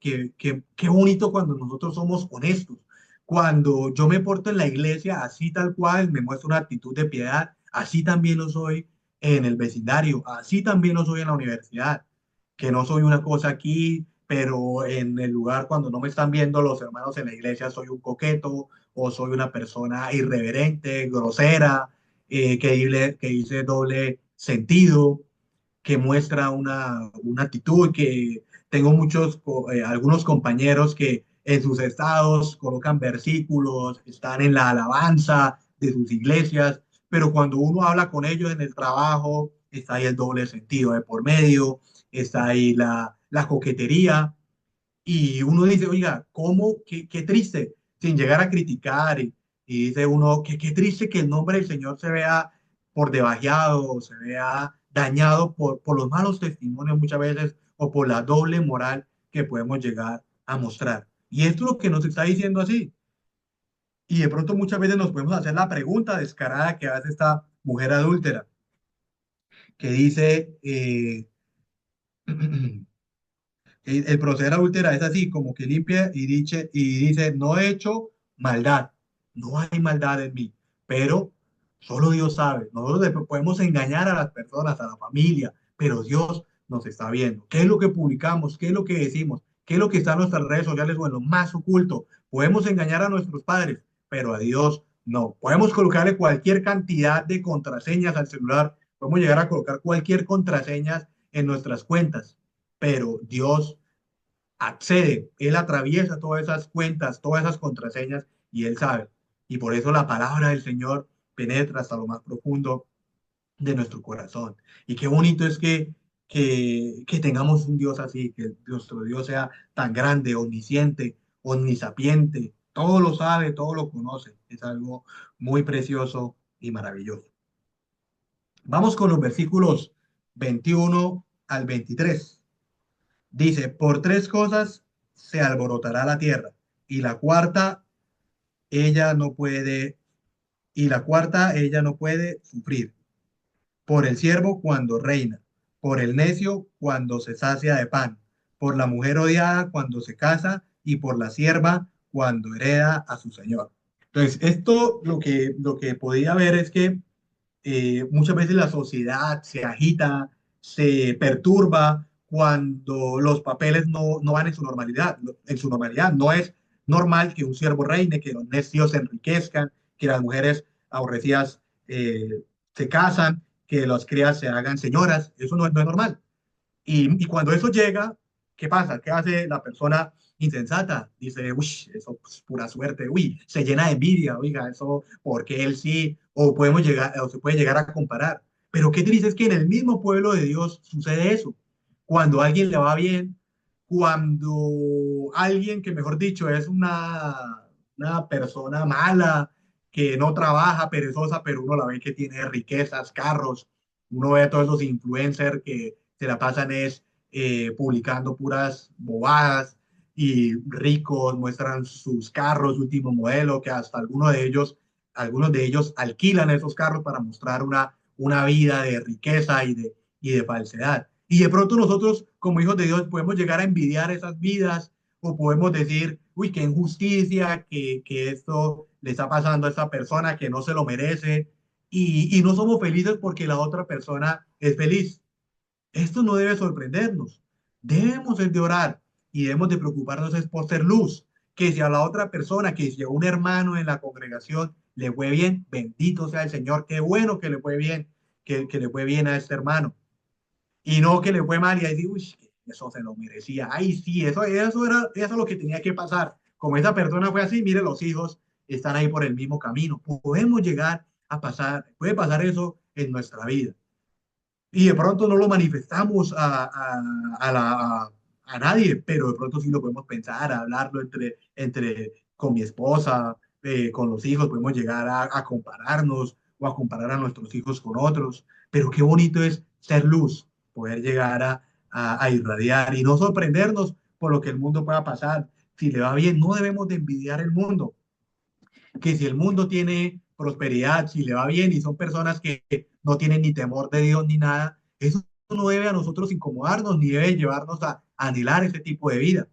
bonito cuando nosotros somos honestos. Cuando yo me porto en la iglesia así tal cual, me muestro una actitud de piedad, así también lo soy en el vecindario, así también lo soy en la universidad, que no soy una cosa aquí, pero en el lugar cuando no me están viendo los hermanos en la iglesia soy un coqueto o soy una persona irreverente, grosera, que dice doble sentido, que muestra una actitud que tengo algunos compañeros que en sus estados colocan versículos, están en la alabanza de sus iglesias, pero cuando uno habla con ellos en el trabajo, está ahí el doble sentido de por medio, está ahí la coquetería, y uno dice, oiga, ¿cómo? Qué triste, sin llegar a criticar, y dice uno, qué triste que el nombre del Señor se vea por debajeado, o se vea dañado por los malos testimonios muchas veces, o por la doble moral que podemos llegar a mostrar. Y esto es lo que nos está diciendo así. Y de pronto muchas veces nos podemos hacer la pregunta descarada que hace esta mujer adúltera, que dice, el proceder adúltera es así, como que limpia y dice, no he hecho maldad, no hay maldad en mí, pero solo Dios sabe. Nosotros podemos engañar a las personas, a la familia, pero Dios nos está viendo. ¿Qué es lo que publicamos? ¿Qué es lo que decimos? ¿Qué es lo que está en nuestras redes sociales o en lo más oculto? Podemos engañar a nuestros padres, pero a Dios no. Podemos colocarle cualquier cantidad de contraseñas al celular, podemos llegar a colocar cualquier contraseña en nuestras cuentas, pero Dios accede, Él atraviesa todas esas cuentas, todas esas contraseñas y Él sabe. Y por eso la palabra del Señor penetra hasta lo más profundo de nuestro corazón. Y qué bonito es que tengamos un Dios así, que nuestro Dios sea tan grande, omnisciente, omnisapiente, todo lo sabe, todo lo conoce. Es algo muy precioso y maravilloso. Vamos con los versículos 21 al 23. Dice, por tres cosas se alborotará la tierra, y la cuarta ella no puede, y la cuarta ella no puede sufrir. Por el siervo cuando reina, por el necio cuando se sacia de pan, por la mujer odiada cuando se casa, y por la sierva cuando hereda a su señor. Entonces, esto lo que podía ver es que muchas veces la sociedad se agita, se perturba cuando los papeles no van en su normalidad. En su normalidad no es normal que un siervo reine, que los necios se enriquezcan, que las mujeres aborrecidas se casan, que las crías se hagan señoras. Eso no es normal. Y cuando eso llega, ¿qué pasa? ¿Qué hace la persona insensata? Dice, uy, eso es pura suerte, uy, se llena de envidia, oiga, eso, porque él sí, o podemos llegar, o se puede llegar a comparar. Pero qué triste es que en el mismo pueblo de Dios sucede eso. Cuando a alguien le va bien, cuando alguien que, mejor dicho, es una persona mala, que no trabaja, perezosa, pero uno la ve que tiene riquezas, carros, uno ve a todos esos influencers que se la pasan publicando puras bobadas y ricos muestran sus carros último modelo, que hasta algunos de ellos alquilan esos carros para mostrar una vida de riqueza y de falsedad. Y de pronto nosotros, como hijos de Dios, podemos llegar a envidiar esas vidas o podemos decir, uy, qué injusticia, que esto le está pasando a esta persona que no se lo merece y no somos felices porque la otra persona es feliz. Esto no debe sorprendernos. Debemos de orar y debemos de preocuparnos es por ser luz. Que si a la otra persona, que si a un hermano en la congregación le fue bien, bendito sea el Señor. Qué bueno que le fue bien, que le fue bien a este hermano. Y no que le fue mal y ahí digo, uy, eso se lo merecía. Ay, sí, eso es lo que tenía que pasar. Como esa persona fue así, mire, los hijos están ahí por el mismo camino. Podemos llegar a pasar, puede pasar eso en nuestra vida y de pronto no lo manifestamos a nadie, pero de pronto sí lo podemos pensar, hablarlo con mi esposa, con los hijos, podemos llegar a compararnos o a comparar a nuestros hijos con otros, pero qué bonito es ser luz, poder llegar a irradiar y no sorprendernos por lo que el mundo pueda pasar. Si le va bien, no debemos de envidiar el mundo, que si el mundo tiene prosperidad, si le va bien y son personas que no tienen ni temor de Dios ni nada, eso no debe a nosotros incomodarnos ni debe llevarnos a anhelar ese tipo de vida.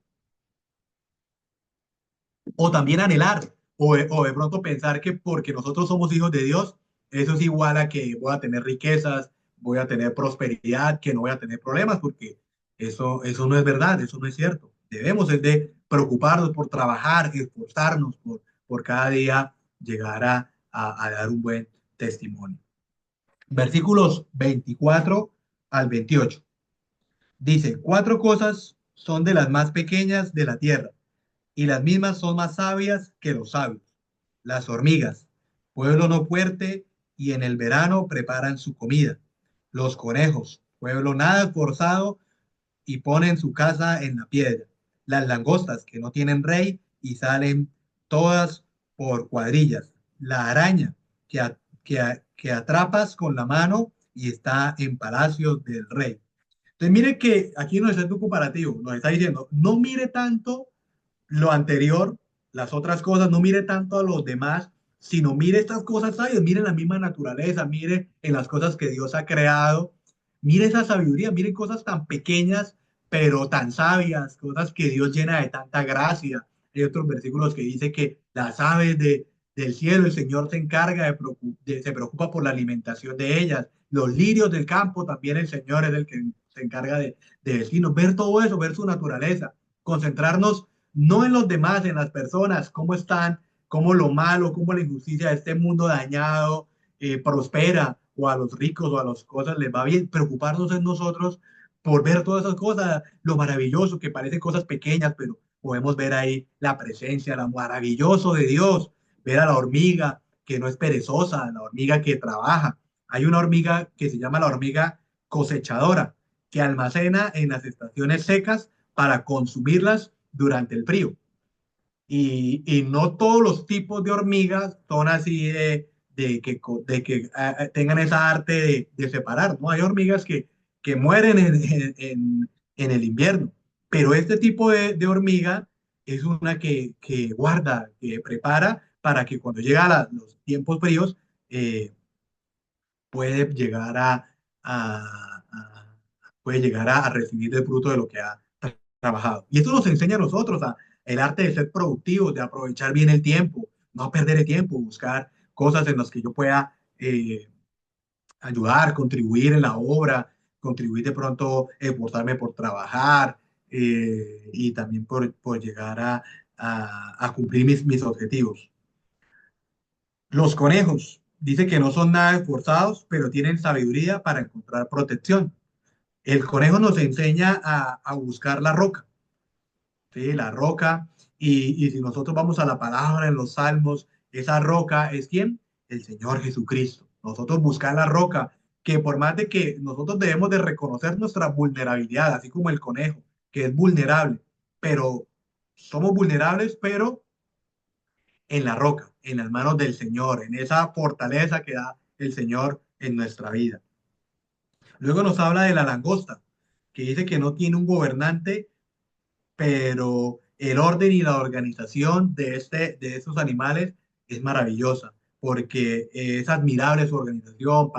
O también anhelar, o de pronto pensar que porque nosotros somos hijos de Dios, eso es igual a que voy a tener riquezas, voy a tener prosperidad, que no voy a tener problemas, porque eso no es verdad, eso no es cierto. Debemos es de preocuparnos por trabajar, esforzarnos por cada día llegar a dar un buen testimonio. Versículos 24 al 28. Dice, cuatro cosas son de las más pequeñas de la tierra y las mismas son más sabias que los sabios. Las hormigas, pueblo no fuerte, y en el verano preparan su comida. Los conejos, pueblo nada esforzado y ponen su casa en la piedra. Las langostas que no tienen rey y salen todas por cuadrillas. La araña que atrapas con la mano y está en palacio del rey. Entonces mire que aquí nos está un comparativo, nos está diciendo, no mire tanto lo anterior, las otras cosas, no mire tanto a los demás, sino mire estas cosas sabias, mire la misma naturaleza, mire en las cosas que Dios ha creado, mire esa sabiduría, mire cosas tan pequeñas, pero tan sabias, cosas que Dios llena de tanta gracia. Hay otros versículos que dice que las aves del cielo, el Señor se encarga se preocupa por la alimentación de ellas. Los lirios del campo, también el Señor es el que se encarga de vestirnos. Ver todo eso, ver su naturaleza, concentrarnos no en los demás, en las personas, cómo están, cómo lo malo, cómo la injusticia de este mundo dañado prospera, o a los ricos o a las cosas les va bien. Preocuparnos en nosotros por ver todas esas cosas, lo maravilloso que parecen cosas pequeñas, pero podemos ver ahí la presencia, lo maravilloso de Dios, ver a la hormiga que no es perezosa, la hormiga que trabaja. Hay una hormiga que se llama la hormiga cosechadora, que almacena en las estaciones secas para consumirlas durante el frío. Y no todos los tipos de hormigas son así de que tengan esa arte de separar, ¿no? Hay hormigas que mueren en el invierno, pero este tipo de hormiga es una que guarda, que prepara para que cuando llega los tiempos fríos puede llegar a- puede llegar a recibir el fruto de lo que ha trabajado. Y esto nos enseña a nosotros el arte de ser productivos, de aprovechar bien el tiempo, no perder el tiempo, buscar cosas en las que yo pueda ayudar, contribuir en la obra, contribuir de pronto, esforzarme por trabajar y también por llegar a cumplir mis objetivos. Los conejos, dice que no son nada esforzados, pero tienen sabiduría para encontrar protección. El conejo nos enseña a buscar la roca, ¿sí? La roca. Y si nosotros vamos a la palabra en los salmos, esa roca es ¿quién? El Señor Jesucristo. Nosotros buscar la roca, que por más de que nosotros debemos de reconocer nuestra vulnerabilidad, así como el conejo, que es vulnerable, pero somos vulnerables, pero en la roca, en las manos del Señor, en esa fortaleza que da el Señor en nuestra vida. Luego nos habla de la langosta, que dice que no tiene un gobernante, pero el orden y la organización de estos animales es maravillosa, porque es admirable su organización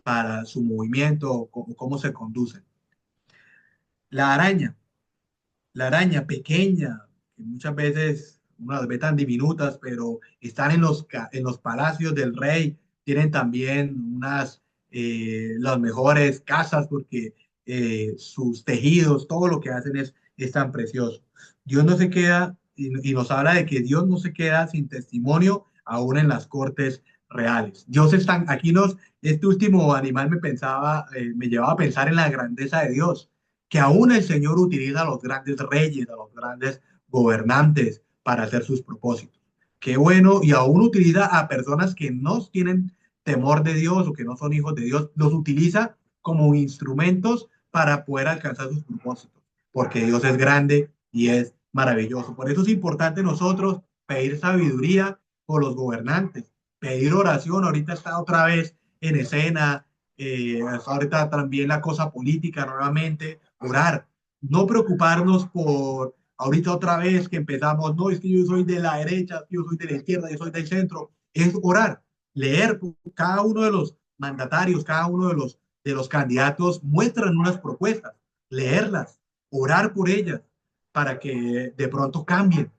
para su movimiento, cómo se conducen. La araña, la araña pequeña, que muchas veces uno las ve tan diminutas, pero están en los palacios del rey, tienen también las mejores casas porque sus tejidos, todo lo que hacen es tan precioso. Dios no se queda, y nos habla de que Dios no se queda sin testimonio aún en las cortes reales. Dios está, este último animal me llevaba a pensar en la grandeza de Dios, que aún el Señor utiliza a los grandes reyes, a los grandes gobernantes para hacer sus propósitos. Qué bueno, y aún utiliza a personas que no tienen temor de Dios o que no son hijos de Dios, los utiliza como instrumentos para poder alcanzar sus propósitos, porque Dios es grande y es maravilloso. Por eso es importante nosotros pedir sabiduría por los gobernantes, pedir oración. Ahorita está otra vez en escena, ahorita también la cosa política nuevamente, orar, no preocuparnos por ahorita otra vez que empezamos, no, es que yo soy de la derecha, yo soy de la izquierda, yo soy del centro, es orar, leer, cada uno de los mandatarios, cada uno de los candidatos muestran unas propuestas, leerlas, orar por ellas para que de pronto cambien.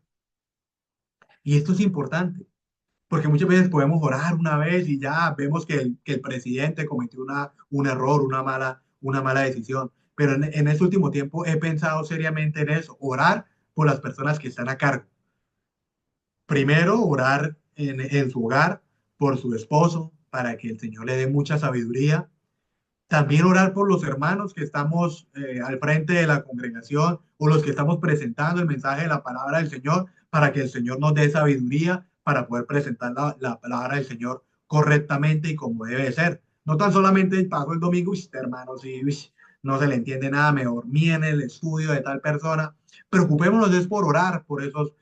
Y esto es importante, porque muchas veces podemos orar una vez y ya vemos que el presidente cometió un error, una mala decisión. Pero en este último tiempo he pensado seriamente en eso, orar por las personas que están a cargo. Primero, orar en su hogar por su esposo, para que el Señor le dé mucha sabiduría. También orar por los hermanos que estamos al frente de la congregación o los que estamos presentando el mensaje de la palabra del Señor, para que el Señor nos dé sabiduría para poder presentar la palabra del Señor correctamente y como debe ser. No tan solamente pasó el domingo, este hermano, sí, no se le entiende nada, me dormí en el estudio de tal persona. Preocupémonos es por orar por esos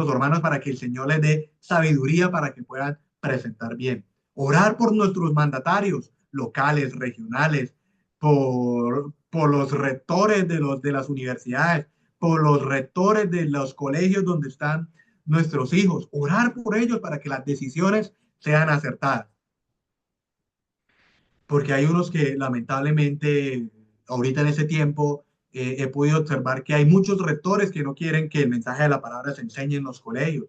hermanos para que el Señor les dé sabiduría para que puedan presentar bien. Orar por nuestros mandatarios locales, regionales, por los rectores de las universidades, por los rectores de los colegios donde están nuestros hijos. Orar por ellos para que las decisiones sean acertadas, porque hay unos que lamentablemente ahorita en ese tiempo he podido observar que hay muchos rectores que no quieren que el mensaje de la palabra se enseñe en los colegios.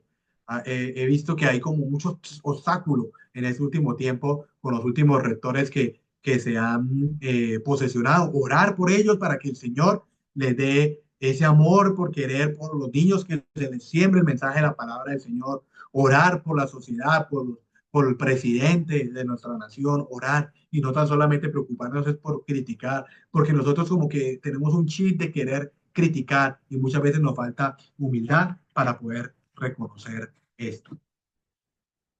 He visto que hay como muchos obstáculos en este último tiempo con los últimos rectores que se han posesionado. Orar por ellos para que el Señor les dé ese amor por querer por los niños, que se les siembre el mensaje de la palabra del Señor. Orar por la sociedad, por el presidente de nuestra nación, orar y no tan solamente preocuparnos es por criticar, porque nosotros como que tenemos un chip de querer criticar y muchas veces nos falta humildad para poder reconocer esto.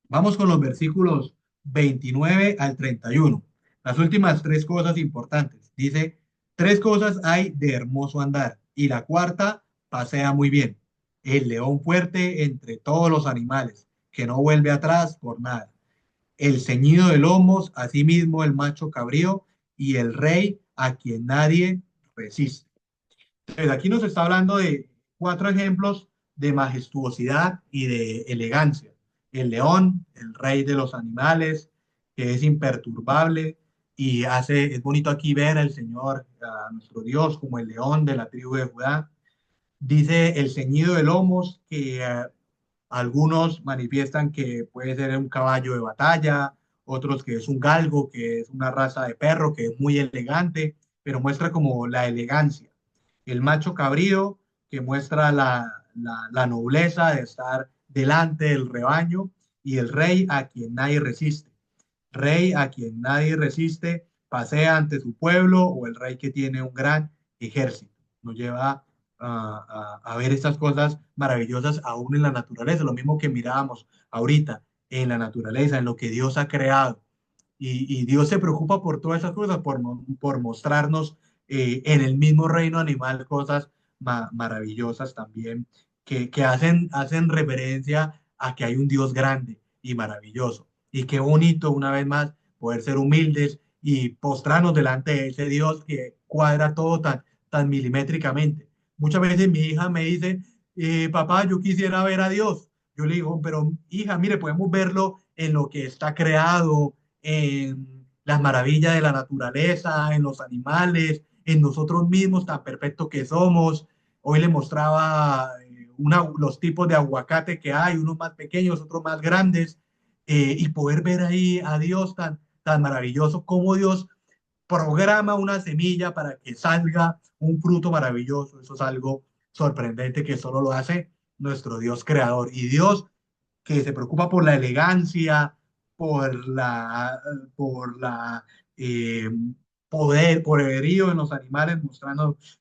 Vamos con los versículos 29 al 31. Las últimas tres cosas importantes. Dice, tres cosas hay de hermoso andar y la cuarta pasea muy bien. El león fuerte entre todos los animales, que no vuelve atrás por nada, el ceñido de lomos, asimismo el macho cabrío y el rey a quien nadie resiste. Entonces, aquí nos está hablando de cuatro ejemplos de majestuosidad y de elegancia. El león, el rey de los animales, que es imperturbable y es bonito aquí ver al Señor, a nuestro Dios, como el león de la tribu de Judá. Dice el ceñido de lomos, que algunos manifiestan que puede ser un caballo de batalla, otros que es un galgo, que es una raza de perro, que es muy elegante, pero muestra como la elegancia. El macho cabrío, que muestra la nobleza de estar delante del rebaño, y el rey a quien nadie resiste. Rey a quien nadie resiste, pasea ante su pueblo, o el rey que tiene un gran ejército. Nos lleva a ver estas cosas maravillosas aún en la naturaleza, lo mismo que mirábamos ahorita en la naturaleza, en lo que Dios ha creado. Y Dios se preocupa por todas esas cosas, por mostrarnos en el mismo reino animal cosas maravillosas también, que hacen referencia a que hay un Dios grande y maravilloso. Y qué bonito, una vez más, poder ser humildes y postrarnos delante de ese Dios que cuadra todo tan milimétricamente. Muchas veces mi hija me dice, papá, yo quisiera ver a Dios. Yo le digo, pero hija, mire, podemos verlo en lo que está creado, en las maravillas de la naturaleza, en los animales, en nosotros mismos tan perfectos que somos. Hoy le mostraba los tipos de aguacate que hay, unos más pequeños, otros más grandes, y poder ver ahí a Dios tan maravilloso, como Dios programa una semilla para que salga un fruto maravilloso. Eso es algo sorprendente que solo lo hace nuestro Dios creador. Y Dios que se preocupa por la elegancia, por por la eh, poderío en los animales,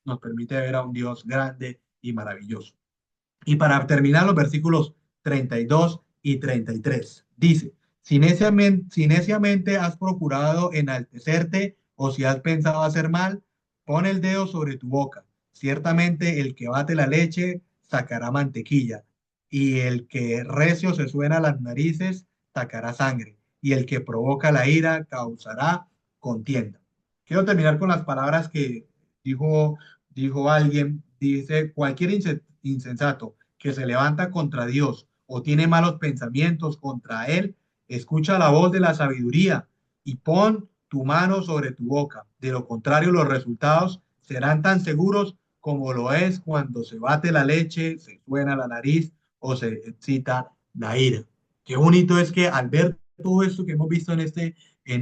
nos permite ver a un Dios grande y maravilloso. Y para terminar, los versículos 32 y 33 dice, si neciamente has procurado enaltecerte o si has pensado hacer mal, pon el dedo sobre tu boca. Ciertamente el que bate la leche sacará mantequilla, y el que recio se suena las narices sacará sangre, y el que provoca la ira causará contienda. Quiero terminar con las palabras que dijo, dijo alguien, dice, cualquier insensato que se levanta contra Dios o tiene malos pensamientos contra Él, escucha la voz de la sabiduría y pon tu mano sobre tu boca. De lo contrario, los resultados serán tan seguros como lo es cuando se bate la leche, se suena la nariz o se excita la ira. Qué bonito es que al ver todo esto que hemos visto en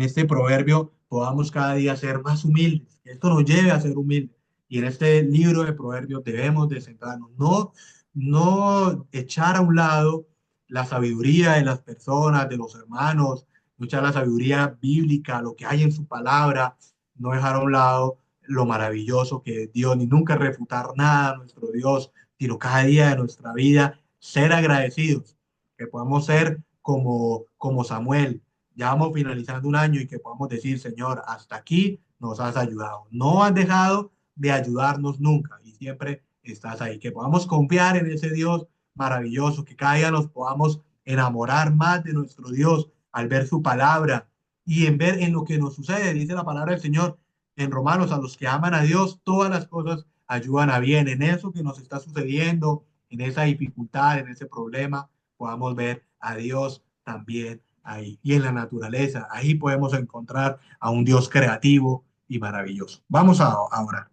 este proverbio, podamos cada día ser más humildes. Que esto nos lleve a ser humildes. Y en este libro de proverbios debemos de centrarnos, no echar a un lado la sabiduría de las personas, de los hermanos, no echar la sabiduría bíblica, lo que hay en su palabra, no dejar a un lado lo maravilloso que es Dios, ni nunca refutar nada a nuestro Dios, sino cada día de nuestra vida ser agradecidos, que podamos ser como Samuel, ya vamos finalizando un año y que podamos decir, Señor, hasta aquí nos has ayudado. No has dejado de ayudarnos nunca y siempre estás ahí. Que podamos confiar en ese Dios maravilloso, que cada día nos podamos enamorar más de nuestro Dios al ver su palabra y en ver en lo que nos sucede. Dice la palabra del Señor en Romanos, a los que aman a Dios, todas las cosas ayudan a bien. En eso que nos está sucediendo, en esa dificultad, en ese problema, podamos ver a Dios también ahí. Y en la naturaleza, ahí podemos encontrar a un Dios creativo y maravilloso. Vamos a orar.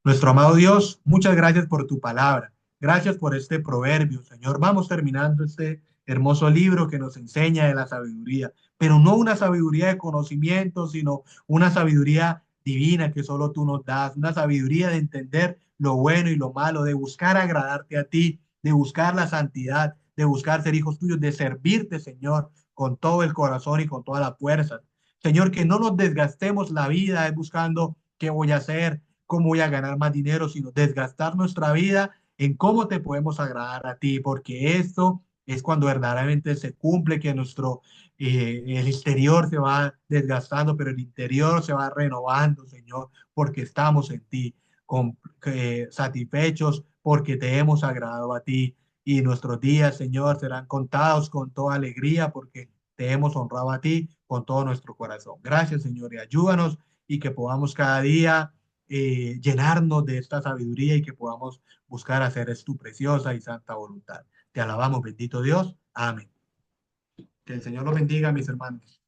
Nuestro amado Dios, muchas gracias por tu palabra. Gracias por este proverbio, Señor. Vamos terminando este hermoso libro que nos enseña de la sabiduría, pero no una sabiduría de conocimiento, sino una sabiduría divina que solo tú nos das, una sabiduría de entender lo bueno y lo malo, de buscar agradarte a ti, de buscar la santidad, de buscar ser hijos tuyos, de servirte, Señor, con todo el corazón y con toda la fuerza. Señor, que no nos desgastemos la vida buscando qué voy a hacer, cómo voy a ganar más dinero, sino desgastar nuestra vida en cómo te podemos agradar a ti, porque esto es cuando verdaderamente se cumple que el exterior se va desgastando, pero el interior se va renovando, Señor, porque estamos en ti, satisfechos, porque te hemos agradado a ti. Y nuestros días, Señor, serán contados con toda alegría, porque te hemos honrado a ti con todo nuestro corazón. Gracias, Señor, y ayúdanos y que podamos cada día llenarnos de esta sabiduría y que podamos buscar hacer es tu preciosa y santa voluntad. Te alabamos, bendito Dios. Amén. Que el Señor los bendiga, mis hermanos.